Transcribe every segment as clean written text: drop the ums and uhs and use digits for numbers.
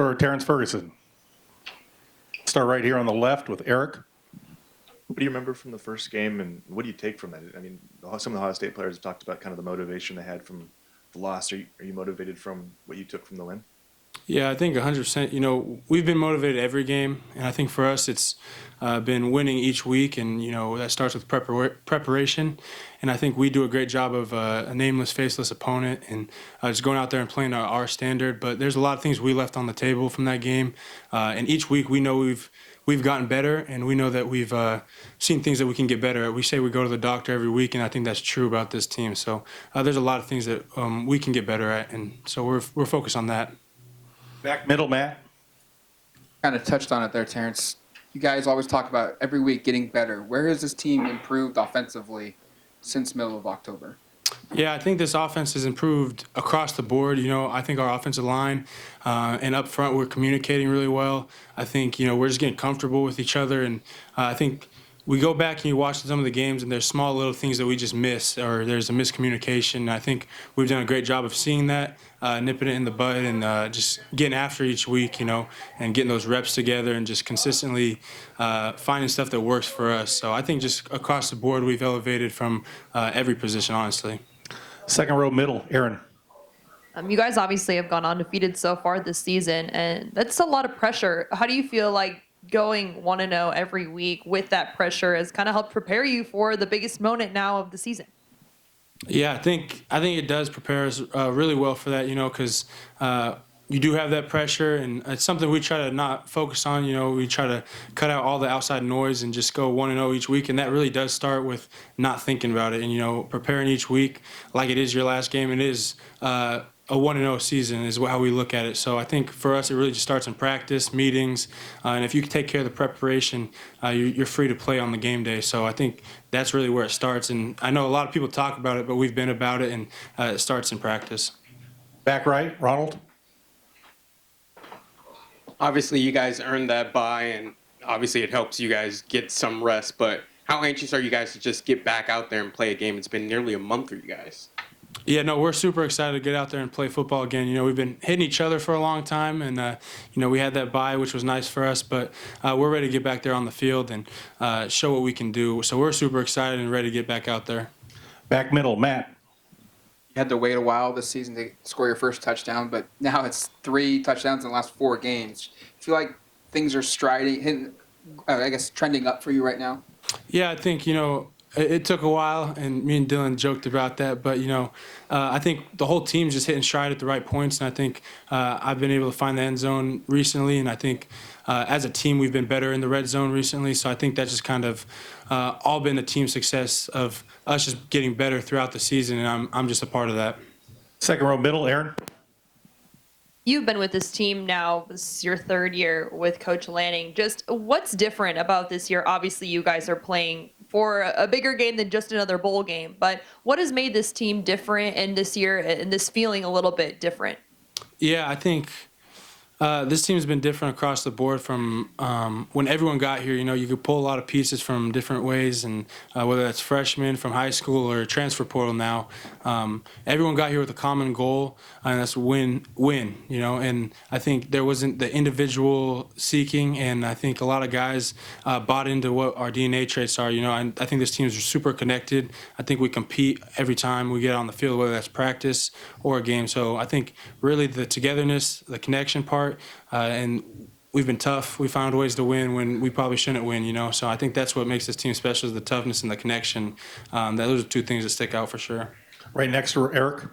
For Terrance Ferguson. Start right here on the left with Eric. What do you remember from the first game, and what do you take from that? I mean, some of the Ohio State players have talked about kind of the motivation they had from the loss. Are you motivated from what you took from the win? Yeah, I think 100%. You know, we've been motivated every game, and I think for us it's been winning each week, and, you know, that starts with preparation. And I think we do a great job of a nameless, faceless opponent and just going out there and playing our standard. But there's a lot of things we left on the table from that game, and each week we know we've gotten better, and we know that we've seen things that we can get better at. We say we go to the doctor every week, and I think that's true about this team. So there's a lot of things that we can get better at, and so we're focused on that. Back middle, Matt. Kind of touched on it there, Terrance. You guys always talk about every week getting better. Where has this team improved offensively since middle of October? Yeah, I think this offense has improved across the board. You know, I think our offensive line and up front, we're communicating really well. I think, you know, we're just getting comfortable with each other. And I think we go back and you watch some of the games and there's small little things that we just miss, or there's a miscommunication. And I think we've done a great job of seeing that, nipping it in the bud, and just getting after each week, you know, and getting those reps together and just consistently finding stuff that works for us. So I think just across the board, we've elevated from every position, honestly. Second row middle, Aaron. You guys obviously have gone undefeated so far this season, and that's a lot of pressure. How do you feel like going 1-0 every week with that pressure has kind of helped prepare you for the biggest moment now of the season? Yeah, I think it does prepare us really well for that, you know, because you do have that pressure, and it's something we try to not focus on. You know, we try to cut out all the outside noise and just go 1-0 each week, and that really does start with not thinking about it and, you know, preparing each week like it is your last game. It is a 1-0 season is how we look at it. So I think for us, it really just starts in practice, meetings, and if you take care of the preparation, you're free to play on the game day. So I think that's really where it starts. And I know a lot of people talk about it, but we've been about it, and it starts in practice. Back right, Ronald. Obviously, you guys earned that bye, and obviously it helps you guys get some rest. But how anxious are you guys to just get back out there and play a game? It's been nearly a month for you guys. Yeah, no, we're super excited to get out there and play football again. You know, we've been hitting each other for a long time, and, you know, we had that bye, which was nice for us. But we're ready to get back there on the field and show what we can do. So we're super excited and ready to get back out there. Back middle, Matt. You had to wait a while this season to score your first touchdown, but now it's 3 touchdowns in the last 4 games. I feel like things are trending up for you right now? Yeah, I think, you know, it took a while, and me and Dylan joked about that. But, you know, I think the whole team's just hitting stride at the right points, and I think I've been able to find the end zone recently, and I think as a team we've been better in the red zone recently. So I think that's just kind of all been a team success of us just getting better throughout the season, and I'm just a part of that. Second row middle, Aaron. You've been with this team now. This is your 3rd year with Coach Lanning. Just what's different about this year? Obviously, you guys are playing for a bigger game than just another bowl game. But what has made this team different in this year and this feeling a little bit different? Yeah, I think this team's been different across the board from when everyone got here. You know, you could pull a lot of pieces from different ways, and whether that's freshmen from high school or transfer portal now, everyone got here with a common goal, and that's win, you know. And I think there wasn't the individual seeking, and I think a lot of guys bought into what our DNA traits are, you know. And I think this team is super connected. I think we compete every time we get on the field, whether that's practice or a game. So I think really the togetherness, the connection part, and we've been tough. We found ways to win when we probably shouldn't win, you know. So I think that's what makes this team special, is the toughness and the connection. Those are 2 things that stick out for sure. Right next to Eric.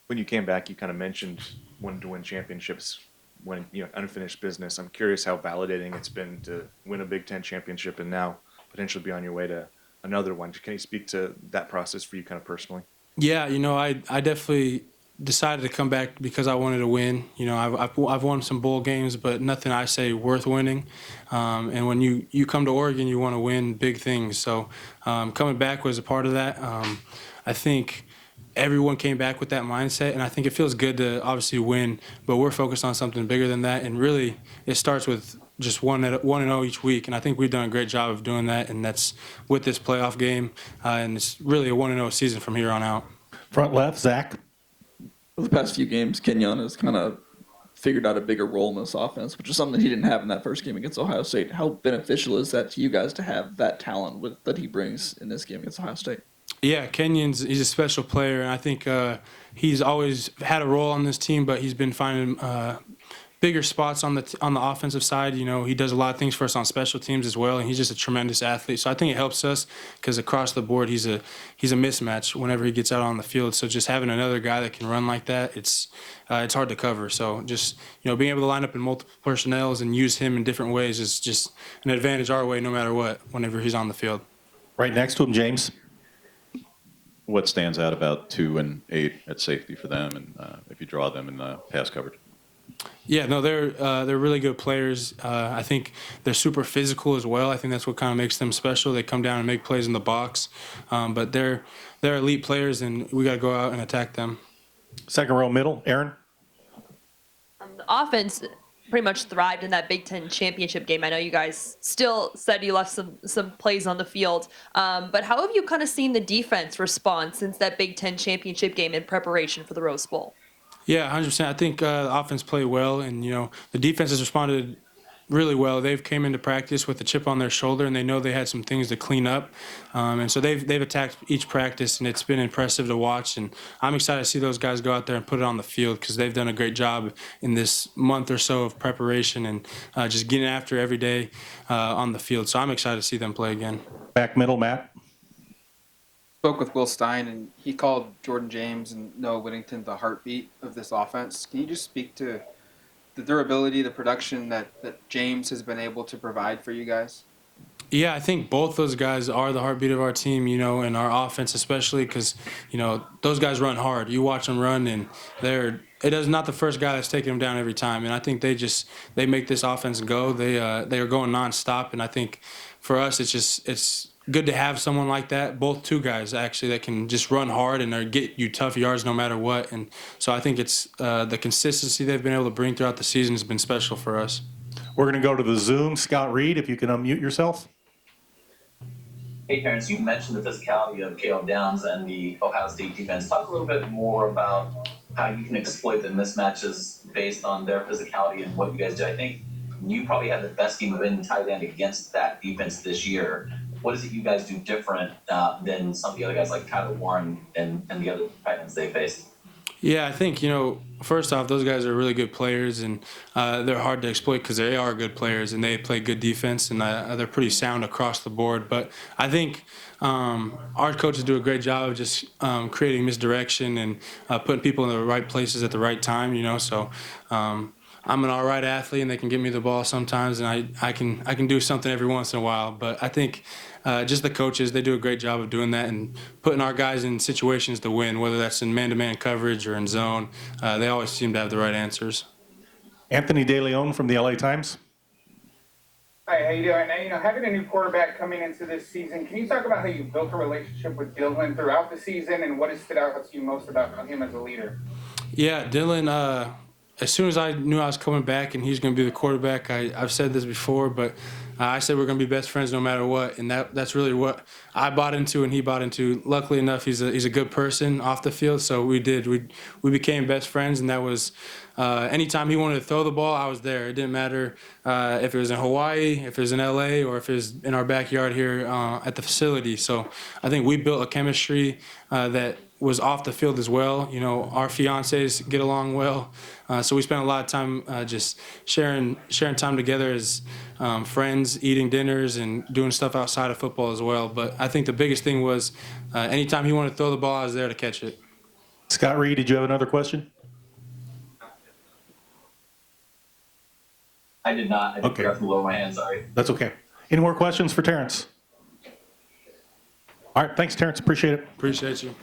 When you came back, you kind of mentioned wanting to win championships, when, you know, unfinished business. I'm curious how validating it's been to win a Big Ten championship and now potentially be on your way to another one. Can you speak to that process for you kind of personally? Yeah, you know, I definitely decided to come back because I wanted to win. You know, I've won some bowl games, but nothing I say worth winning. And when you come to Oregon, you want to win big things. So coming back was a part of that. I think everyone came back with that mindset, and I think it feels good to obviously win, but we're focused on something bigger than that. And really, it starts with just 1-0 each week, and I think we've done a great job of doing that, and that's with this playoff game, and it's really a 1-0 season from here on out. Front left, Zach. The past few games, Kenyon has kind of figured out a bigger role in this offense, which is something he didn't have in that first game against Ohio State. How beneficial is that to you guys to have that talent that he brings in this game against Ohio State? Yeah, he's a special player, and I think he's always had a role on this team, but he's been finding bigger spots on the offensive side. You know, he does a lot of things for us on special teams as well, and he's just a tremendous athlete. So I think it helps us because across the board, he's a mismatch whenever he gets out on the field. So just having another guy that can run like that, it's hard to cover. So just being able to line up in multiple personnels and use him in different ways is just an advantage our way, no matter what. Whenever he's on the field. Right next to him, James. What stands out about 2 and 8 at safety for them, and if you draw them in the pass coverage? Yeah, no, they're really good players. I think they're super physical as well. I think that's what kind of makes them special. They come down and make plays in the box, but they're elite players, and we got to go out and attack them. Second row middle, Aaron. The offense pretty much thrived in that Big Ten championship game. I know you guys still said you left some plays on the field, but how have you kind of seen the defense respond since that Big Ten championship game in preparation for the Rose Bowl? Yeah, 100%. I think the offense played well, and the defense has responded really well. They've came into practice with a chip on their shoulder, and they know they had some things to clean up, and so they've attacked each practice, and it's been impressive to watch. And I'm excited to see those guys go out there and put it on the field because they've done a great job in this month or so of preparation and just getting after every day on the field. So I'm excited to see them play again. Back middle, Matt. Spoke with Will Stein, and he called Jordan James and Noah Whittington the heartbeat of this offense. Can you just speak to the durability, the production that James has been able to provide for you guys? Yeah, I think both those guys are the heartbeat of our team, and our offense especially because, those guys run hard. You watch them run, and it is not the first guy that's taking them down every time. And I think they make this offense go. They are going nonstop, and I think for us it's good to have someone like that, both two guys actually that can just run hard and get you tough yards no matter what. And so I think it's the consistency they've been able to bring throughout the season has been special for us. We're going to go to the Zoom. Scott Reed, if you can unmute yourself. Hey, Terrance, you mentioned the physicality of Caleb Downs and the Ohio State defense. Talk a little bit more about how you can exploit the mismatches based on their physicality and what you guys do. I think you probably had the best game of any tight end against that defense this year. What is it you guys do different than some of the other guys like Tyler Warren and the other tight ends they faced? Yeah, I think, first off, those guys are really good players, and they're hard to exploit because they are good players, and they play good defense, and they're pretty sound across the board. But I think our coaches do a great job of just creating misdirection and putting people in the right places at the right time, So I'm an all right athlete, and they can give me the ball sometimes, and I can do something every once in a while. But I think just the coaches, they do a great job of doing that and putting our guys in situations to win, whether that's in man-to-man coverage or in zone. They always seem to have the right answers. Anthony DeLeon from the LA Times. Hi, how you doing? Now, having a new quarterback coming into this season, can you talk about how you built a relationship with Dylan throughout the season and what has stood out to you most about him as a leader? Yeah, Dylan, as soon as I knew I was coming back and he was going to be the quarterback, I've said this before, but I said we're going to be best friends no matter what, and that's really what I bought into and he bought into. Luckily enough, he's a good person off the field, so we became best friends, and that was anytime he wanted to throw the ball, I was there. It didn't matter if it was in Hawaii, if it was in LA, or if it was in our backyard here at the facility. So I think we built a chemistry that was off the field as well. Our fiancés get along well, so we spent a lot of time just sharing time together as friends, eating dinners and doing stuff outside of football as well. But I think the biggest thing was anytime he wanted to throw the ball, I was there to catch it. Scott Reed, did you have another question? I did not. I did Okay. forgot to lower my hand, sorry. That's okay. Any more questions for Terrance? All right, thanks, Terrance. Appreciate it. Appreciate you.